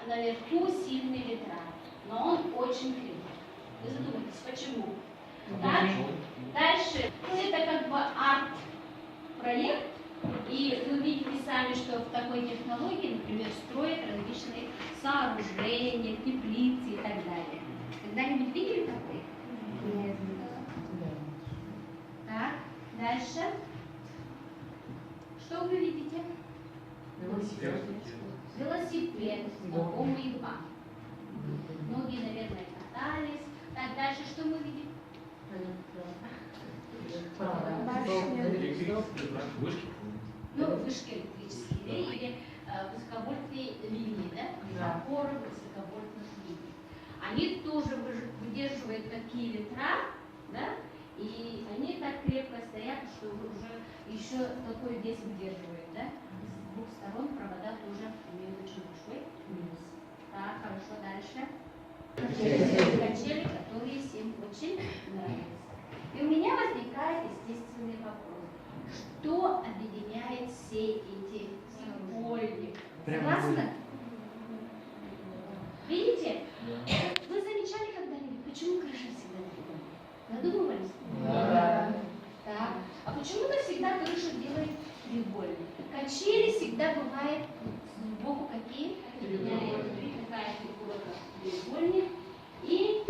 наверху сильный ветра, но он очень крепкий. Вы задумайтесь, почему? Так? Дальше. Это как бы арт-проект, и вы видите сами, что в такой технологии, например, строят различные сооружения, теплицы и так далее. Когда-нибудь видели такой? Нет. Так, дальше. Что вы видите? Велосипед. Велосипед, знакомый вам. Многие, наверное, катались. Так, дальше что мы видим? Вышки. Ну, вышки электрические или высоковольтные линии, да? Опоры высоковольтных линий. Они тоже выдерживают такие ветра, да? И они так крепко стоят, что уже еще такой вес выдерживают, да? С двух сторон провода тоже имеют очень большой вес. Так, хорошо, дальше. Качели, которые всем очень нравятся. И у меня возникает естественный вопрос. Что объединяет все эти треугольники? Согласны? Видите? Вы замечали когда-нибудь, почему крыша всегда треугольник? Задумывались? Да. Так. А почему мы всегда крышу делаем треугольник? Качели всегда бывают сбоку какие? Такая фигура, треугольник. И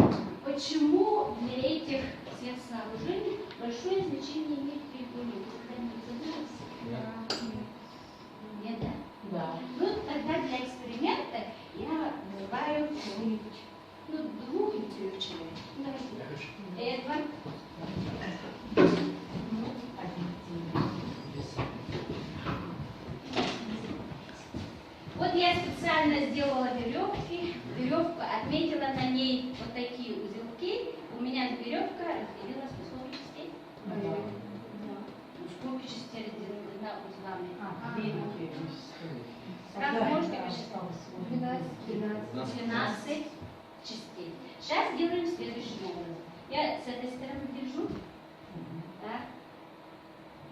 почему для этих всех сооружений большое значение имеет треугольник? Когда-нибудь задумались? Нет, да? Да. Ну, тогда для эксперимента я вызываю кого-нибудь, двух или трех человек. Давайте. Эдвард. Вот я специально сделала веревки. Веревку отметила на ней вот такие узелки. У меня веревка разделилась на сколько частей? Сколько частей разделена узлами? Как можете посчитать? 12 частей. Сейчас делаем следующим образом. Я с этой стороны держу. Так.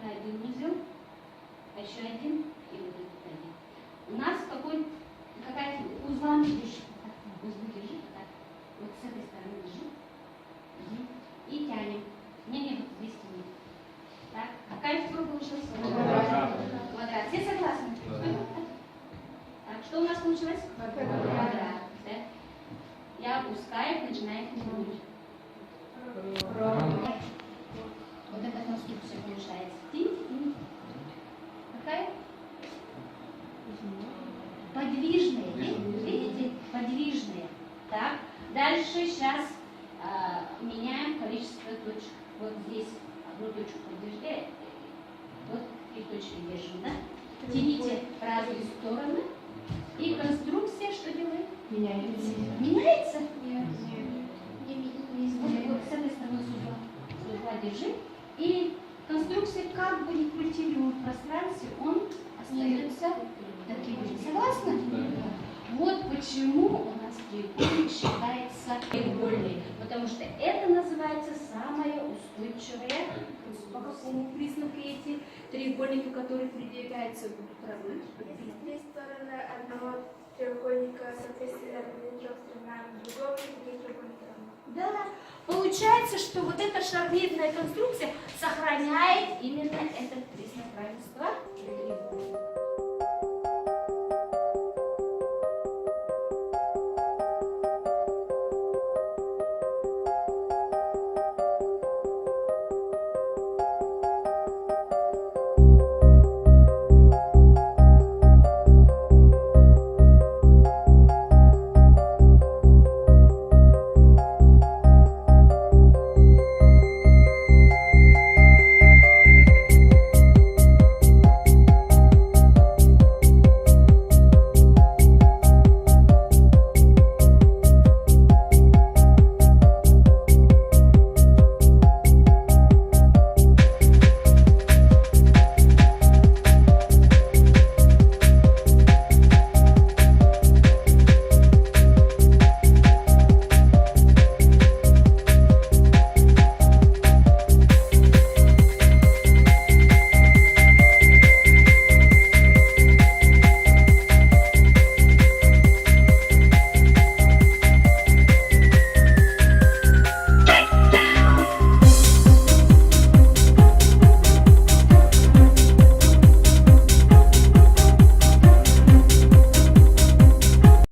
Один узел. А еще один. И вот этот один. У нас какая узла держи. Узлы держи. Так. Вот с этой стороны держи. И тянем. Не, вот здесь тянем. Так. Какая фигура получилась? Квадрат. Все согласны? Так, что у нас получилось? Квадрат. Да? Я опускаю, начинаю тянуть. Вот эта конструкция получается. Какая? Подвижные. Видите? Подвижные. Так. Дальше сейчас меняем количество точек. Вот здесь одну точку подвиждаем. Вот 3 точки держим, да? Тяните в разные стороны. И конструкция что делает? Меняется. Меняется? Нет. Вот с этой стороны с узла держи. И конструкция как бы не культивирует в пространстве, он остается таким же. Согласны? Да. Вот почему у нас треугольник считается треугольный. Потому что это называется самая устойчивая. По какому признаку эти треугольники, которые придвигаются, будут равны? Если 3 стороны одного треугольника, соответственно, равны 3 сторонам другого, другие треугольники равны. Да. Получается, что вот эта шаровидная конструкция сохраняет именно этот признак равенства треугольника.